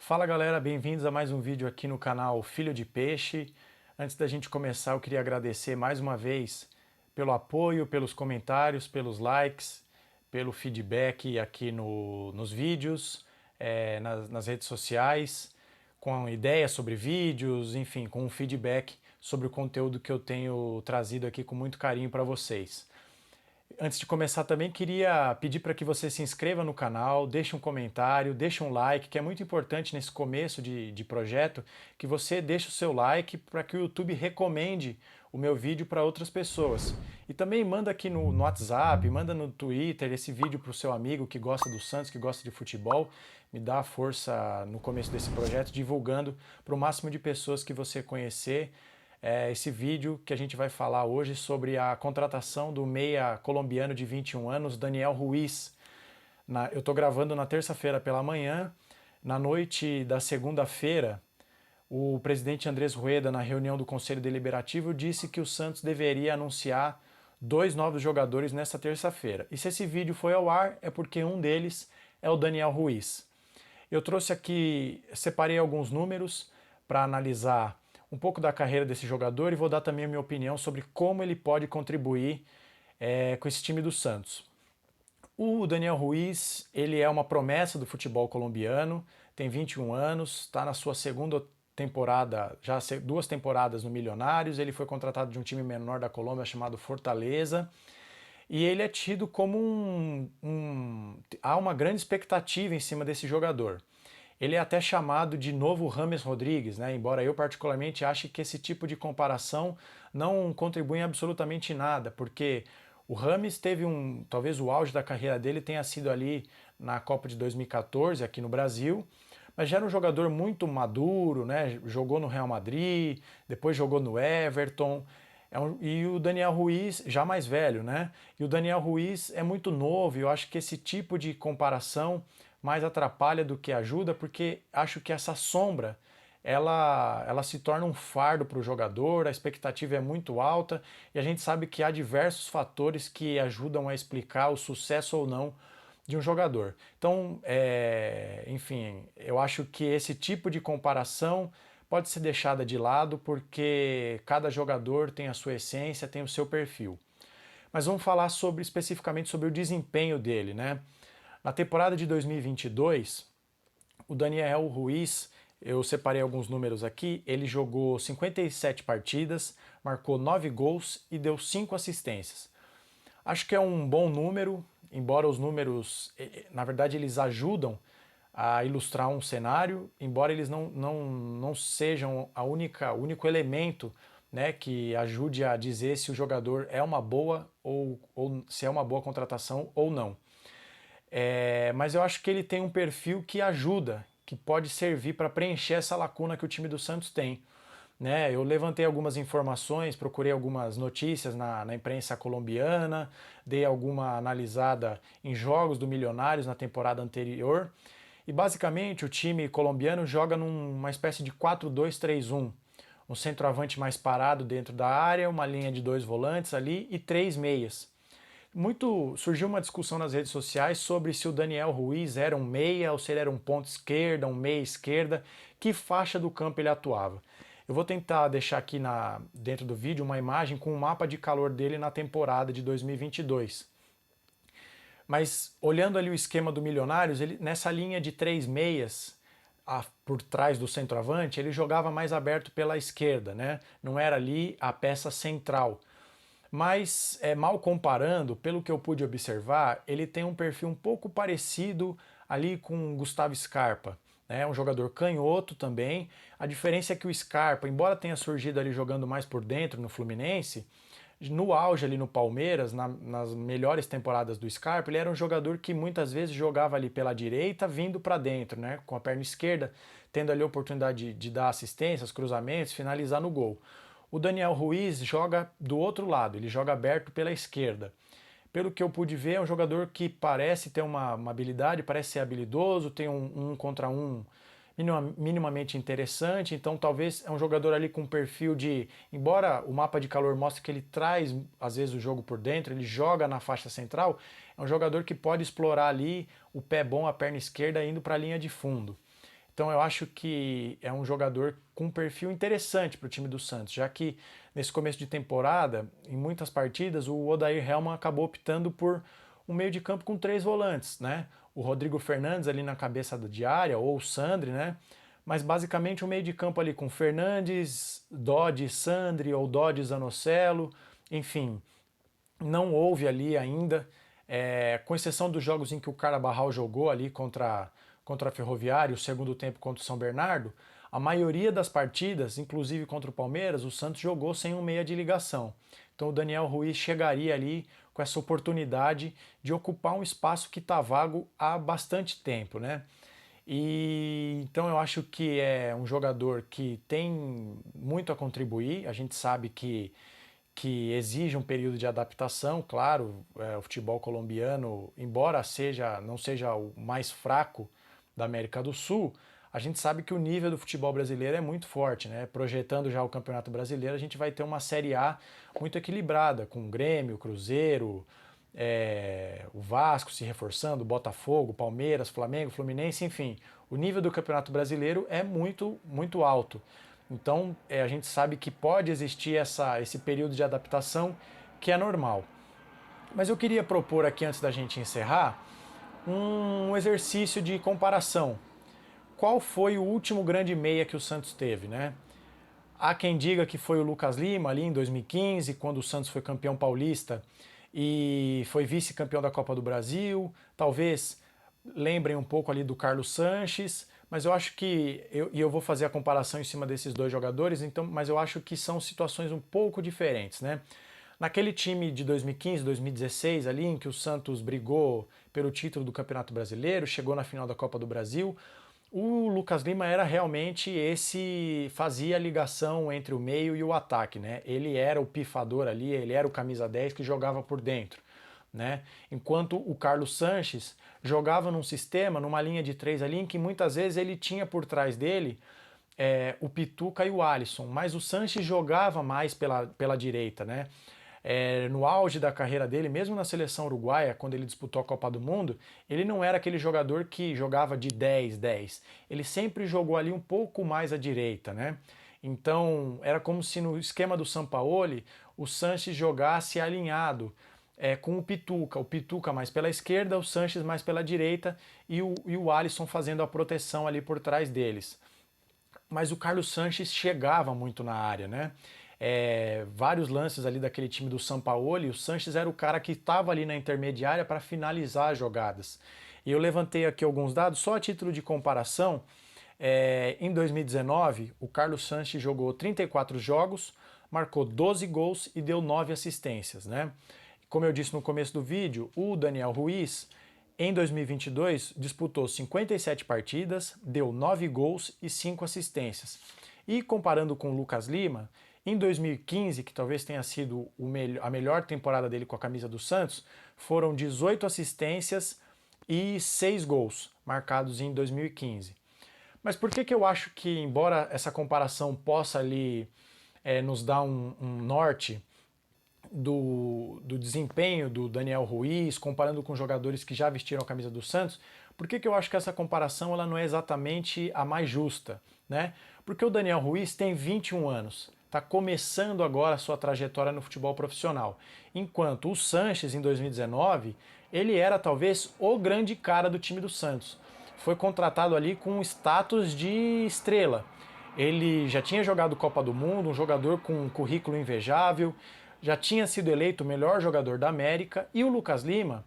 Fala galera, bem-vindos a mais um vídeo aqui no canal Filho de Peixe. Antes da gente começar, eu queria agradecer mais uma vez pelo apoio, pelos comentários, pelos likes, pelo feedback aqui nos vídeos, nas redes sociais, com ideias sobre vídeos, enfim, com um feedback sobre o conteúdo que eu tenho trazido aqui com muito carinho para vocês. Antes de começar também queria pedir para que você se inscreva no canal, deixe um comentário, deixe um like, que é muito importante nesse começo de projeto, que você deixe o seu like para que o YouTube recomende o meu vídeo para outras pessoas. E também manda aqui no WhatsApp, manda no Twitter esse vídeo para o seu amigo que gosta do Santos, que gosta de futebol, me dá força no começo desse projeto, divulgando para o máximo de pessoas que você conhecer esse vídeo que a gente vai falar hoje sobre a contratação do meia colombiano de 21 anos, Daniel Ruiz. Eu estou gravando na terça-feira pela manhã. Na noite da segunda-feira, o presidente Andrés Rueda, na reunião do Conselho Deliberativo, disse que o Santos deveria anunciar 2 novos jogadores nesta terça-feira. E se esse vídeo foi ao ar, é porque um deles é o Daniel Ruiz. Eu trouxe aqui, separei alguns números para analisar um pouco da carreira desse jogador e vou dar também a minha opinião sobre como ele pode contribuir com esse time do Santos. O Daniel Ruiz, ele é uma promessa do futebol colombiano, tem 21 anos, está na sua segunda temporada, já 2 temporadas no Milionários, ele foi contratado de um time menor da Colômbia chamado Fortaleza, e ele é tido como há uma grande expectativa em cima desse jogador. Ele é até chamado de novo James Rodrigues, né? Embora eu particularmente ache que esse tipo de comparação não contribui em absolutamente nada, porque o James teve talvez o auge da carreira dele tenha sido ali na Copa de 2014 aqui no Brasil, mas já era um jogador muito maduro, né? Jogou no Real Madrid, depois jogou no Everton. E o Daniel Ruiz, já mais velho, né? E o Daniel Ruiz é muito novo, e eu acho que esse tipo de comparação mais atrapalha do que ajuda, porque acho que essa sombra ela se torna um fardo para o jogador, a expectativa é muito alta e a gente sabe que há diversos fatores que ajudam a explicar o sucesso ou não de um jogador. Então, enfim, eu acho que esse tipo de comparação pode ser deixada de lado porque cada jogador tem a sua essência, tem o seu perfil. Mas vamos falar especificamente sobre o desempenho dele, né? Na temporada de 2022, o Daniel Ruiz, eu separei alguns números aqui, ele jogou 57 partidas, marcou 9 gols e deu 5 assistências. Acho que é um bom número, embora os números, na verdade, eles ajudam a ilustrar um cenário, embora eles não sejam o único elemento, né, que ajude a dizer se o jogador é uma boa ou se é uma boa contratação ou não. Mas eu acho que ele tem um perfil que ajuda, que pode servir para preencher essa lacuna que o time do Santos tem. Né, eu levantei algumas informações, procurei algumas notícias na imprensa colombiana, dei alguma analisada em jogos do Milionários na temporada anterior, e basicamente o time colombiano joga numa espécie de 4-2-3-1. Um centroavante mais parado dentro da área, uma linha de 2 volantes ali e 3 meias. Surgiu uma discussão nas redes sociais sobre se o Daniel Ruiz era um meia ou se ele era um ponta esquerda, um meia esquerda, que faixa do campo ele atuava. Eu vou tentar deixar aqui dentro do vídeo uma imagem com o mapa de calor dele na temporada de 2022. Mas olhando ali o esquema do Milionários, nessa linha de 3 meias, por trás do centroavante, ele jogava mais aberto pela esquerda, né? Não era ali a peça central. Mas, mal comparando, pelo que eu pude observar, ele tem um perfil um pouco parecido ali com o Gustavo Scarpa. Um jogador canhoto também. A diferença é que o Scarpa, embora tenha surgido ali jogando mais por dentro no Fluminense, no auge ali no Palmeiras, nas melhores temporadas do Scarpa, ele era um jogador que muitas vezes jogava ali pela direita, vindo para dentro, né, com a perna esquerda, tendo ali a oportunidade de dar assistências, cruzamentos, finalizar no gol. O Daniel Ruiz joga do outro lado, ele joga aberto pela esquerda. Pelo que eu pude ver, é um jogador que parece ter uma habilidade, parece ser habilidoso, tem um contra um minimamente interessante, então talvez é um jogador ali com um perfil de, embora o mapa de calor mostre que ele traz às vezes o jogo por dentro, ele joga na faixa central, é um jogador que pode explorar ali o pé bom, a perna esquerda indo para a linha de fundo. Então eu acho que é um jogador com um perfil interessante para o time do Santos, já que nesse começo de temporada, em muitas partidas, o Odair Hellmann acabou optando por um meio de campo com 3 volantes, né? O Rodrigo Fernandes ali na cabeça de área, ou o Sandri, né? Mas basicamente um meio de campo ali com Fernandes, Dodge, Sandri ou Dodge, Zanocelo, enfim, não houve ali ainda, com exceção dos jogos em que o Carabarral jogou ali contra a Ferroviária, o segundo tempo contra o São Bernardo, a maioria das partidas, inclusive contra o Palmeiras, o Santos jogou sem um meia de ligação. Então o Daniel Ruiz chegaria ali com essa oportunidade de ocupar um espaço que está vago há bastante tempo, né? E então eu acho que é um jogador que tem muito a contribuir. A gente sabe que exige um período de adaptação, claro, o futebol colombiano, embora não seja o mais fraco da América do Sul, a gente sabe que o nível do futebol brasileiro é muito forte, né? Projetando já o Campeonato Brasileiro, a gente vai ter uma Série A muito equilibrada, com o Grêmio, o Cruzeiro, o Vasco se reforçando, o Botafogo, Palmeiras, Flamengo, Fluminense, enfim. O nível do Campeonato Brasileiro é muito, muito alto. Então a gente sabe que pode existir esse período de adaptação que é normal. Mas eu queria propor aqui, antes da gente encerrar, um exercício de comparação. Qual foi o último grande meia que o Santos teve, né? Há quem diga que foi o Lucas Lima ali em 2015, quando o Santos foi campeão paulista e foi vice-campeão da Copa do Brasil. Talvez lembrem um pouco ali do Carlos Sanches, mas eu acho que eu vou fazer a comparação em cima desses dois jogadores, então, mas eu acho que são situações um pouco diferentes, né? Naquele time de 2015, 2016 ali, em que o Santos brigou pelo título do Campeonato Brasileiro, chegou na final da Copa do Brasil, o Lucas Lima era realmente fazia a ligação entre o meio e o ataque, né? Ele era o pifador ali, ele era o camisa 10 que jogava por dentro, né? Enquanto o Carlos Sanches jogava num sistema, numa linha de 3 ali, em que muitas vezes ele tinha por trás dele o Pituca e o Alisson, mas o Sanches jogava mais pela direita, né? No auge da carreira dele, mesmo na seleção uruguaia, quando ele disputou a Copa do Mundo, ele não era aquele jogador que jogava de 10-10. Ele sempre jogou ali um pouco mais à direita, né? Então, era como se no esquema do Sampaoli, o Sanches jogasse alinhado com o Pituca mais pela esquerda, o Sanches mais pela direita e o Alisson fazendo a proteção ali por trás deles. Mas o Carlos Sanches chegava muito na área, né? Vários lances ali daquele time do Sampaoli, o Sanches era o cara que estava ali na intermediária para finalizar as jogadas. E eu levantei aqui alguns dados, só a título de comparação. Em 2019, o Carlos Sanches jogou 34 jogos, marcou 12 gols e deu 9 assistências, né? Como eu disse no começo do vídeo, o Daniel Ruiz, em 2022, disputou 57 partidas, deu 9 gols e 5 assistências. E comparando com o Lucas Lima, em 2015, que talvez tenha sido a melhor temporada dele com a camisa do Santos, foram 18 assistências e 6 gols marcados em 2015. Mas por que eu acho que, embora essa comparação possa ali nos dar um norte do desempenho do Daniel Ruiz, comparando com jogadores que já vestiram a camisa do Santos, por que eu acho que essa comparação ela não é exatamente a mais justa, né? Porque o Daniel Ruiz tem 21 anos, está começando agora a sua trajetória no futebol profissional, enquanto o Sanches, em 2019, ele era talvez o grande cara do time do Santos. Foi contratado ali com status de estrela. Ele já tinha jogado Copa do Mundo, um jogador com um currículo invejável, já tinha sido eleito o melhor jogador da América, e o Lucas Lima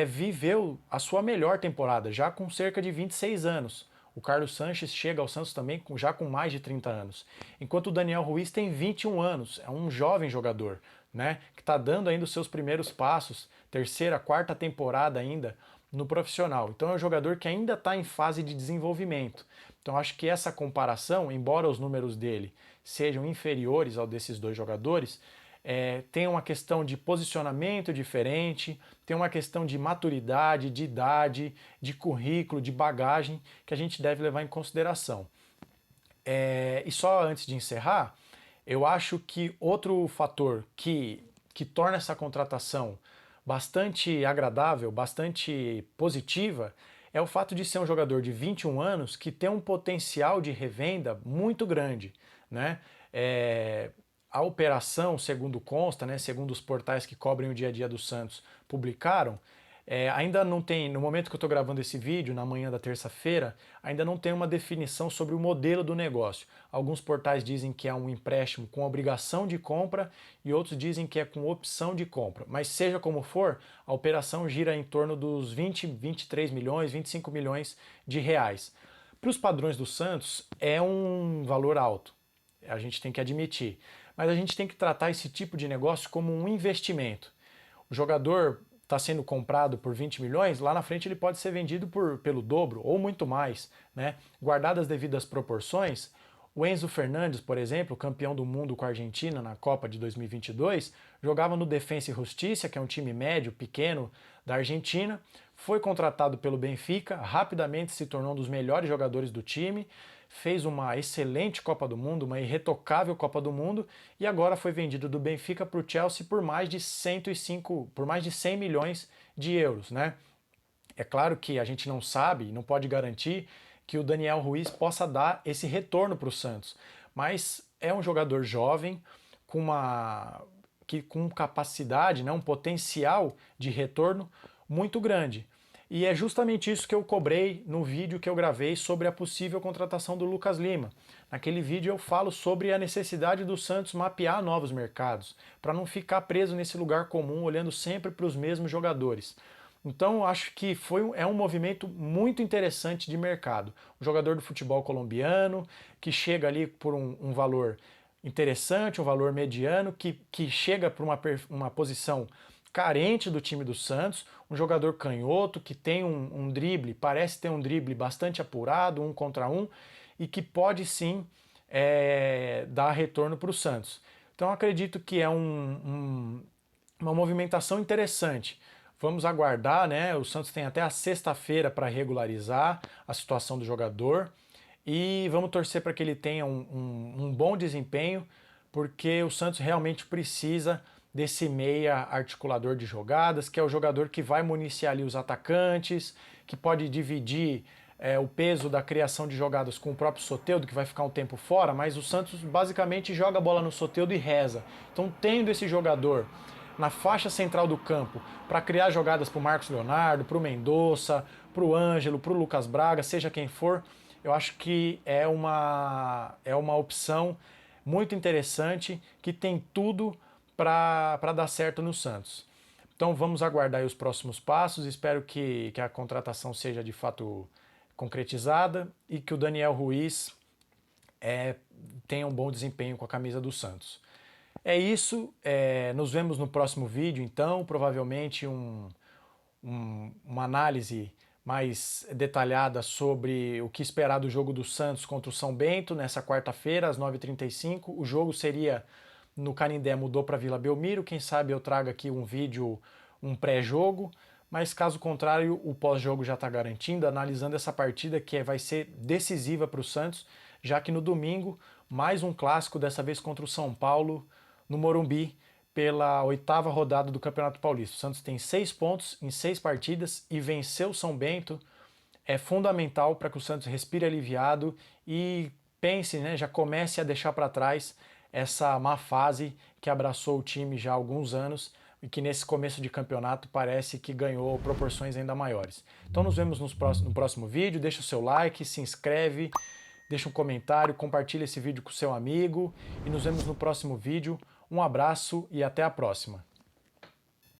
viveu a sua melhor temporada, já com cerca de 26 anos. O Carlos Sanches chega ao Santos também já com mais de 30 anos. Enquanto o Daniel Ruiz tem 21 anos, é um jovem jogador, né, que está dando ainda os seus primeiros passos, terceira, quarta temporada ainda no profissional. Então é um jogador que ainda está em fase de desenvolvimento. Então acho que essa comparação, embora os números dele sejam inferiores ao desses dois jogadores, tem uma questão de posicionamento diferente, tem uma questão de maturidade, de idade, de currículo, de bagagem que a gente deve levar em consideração. E só antes de encerrar, eu acho que outro fator que torna essa contratação bastante agradável, bastante positiva, é o fato de ser um jogador de 21 anos que tem um potencial de revenda muito grande, né? A operação, segundo consta, né, segundo os portais que cobrem o dia a dia do Santos publicaram, ainda não tem, no momento que eu estou gravando esse vídeo, na manhã da terça-feira, ainda não tem uma definição sobre o modelo do negócio. Alguns portais dizem que é um empréstimo com obrigação de compra e outros dizem que é com opção de compra. Mas seja como for, a operação gira em torno dos 20, 23 milhões, 25 milhões de reais. Para os padrões do Santos, é um valor alto, a gente tem que admitir. Mas a gente tem que tratar esse tipo de negócio como um investimento. O jogador está sendo comprado por 20 milhões, lá na frente ele pode ser vendido pelo dobro ou muito mais, né? Guardadas as devidas proporções, o Enzo Fernandes, por exemplo, campeão do mundo com a Argentina na Copa de 2022, jogava no Defensa e Justiça, que é um time médio, pequeno da Argentina, foi contratado pelo Benfica, rapidamente se tornou um dos melhores jogadores do time, fez uma excelente Copa do Mundo, uma irretocável Copa do Mundo, e agora foi vendido do Benfica para o Chelsea por mais de 100 milhões de euros, né? É claro que a gente não sabe, não pode garantir que o Daniel Ruiz possa dar esse retorno para o Santos, mas é um jogador jovem com capacidade, né, um potencial de retorno muito grande. E é justamente isso que eu cobrei no vídeo que eu gravei sobre a possível contratação do Lucas Lima. Naquele vídeo eu falo sobre a necessidade do Santos mapear novos mercados, para não ficar preso nesse lugar comum, olhando sempre para os mesmos jogadores. Então eu acho que é um movimento muito interessante de mercado. Um jogador do futebol colombiano, que chega ali por um valor interessante, um valor mediano, que chega para uma posição carente do time do Santos, um jogador canhoto que tem um drible, parece ter um drible bastante apurado, 1 contra 1, e que pode sim dar retorno para o Santos. Então acredito que é uma movimentação interessante. Vamos aguardar, né? O Santos tem até a sexta-feira para regularizar a situação do jogador e vamos torcer para que ele tenha um bom desempenho, porque o Santos realmente precisa desse meia articulador de jogadas, que é o jogador que vai municiar ali os atacantes, que pode dividir o peso da criação de jogadas com o próprio Soteldo, que vai ficar um tempo fora, mas o Santos basicamente joga a bola no Soteldo e reza. Então, tendo esse jogador na faixa central do campo para criar jogadas para o Marcos Leonardo, para o Mendonça, para o Ângelo, para o Lucas Braga, seja quem for, eu acho que é uma opção muito interessante, que tem tudo para dar certo no Santos. Então vamos aguardar aí os próximos passos, espero que a contratação seja de fato concretizada e que o Daniel Ruiz tenha um bom desempenho com a camisa do Santos. É isso, nos vemos no próximo vídeo então, provavelmente uma análise mais detalhada sobre o que esperar do jogo do Santos contra o São Bento nessa quarta-feira às 9h35. O jogo seria no Canindé, mudou para Vila Belmiro, quem sabe eu trago aqui um vídeo, um pré-jogo, mas caso contrário o pós-jogo já está garantindo, analisando essa partida que vai ser decisiva para o Santos, já que no domingo mais um clássico, dessa vez contra o São Paulo, no Morumbi, pela 8ª rodada do Campeonato Paulista. O Santos tem 6 pontos em 6 partidas e vencer o São Bento é fundamental para que o Santos respire aliviado e pense, né, já comece a deixar para trás essa má fase que abraçou o time já há alguns anos e que nesse começo de campeonato parece que ganhou proporções ainda maiores. Então nos vemos no próximo vídeo, deixa o seu like, se inscreve, deixa um comentário, compartilha esse vídeo com o seu amigo e nos vemos no próximo vídeo. Um abraço e até a próxima!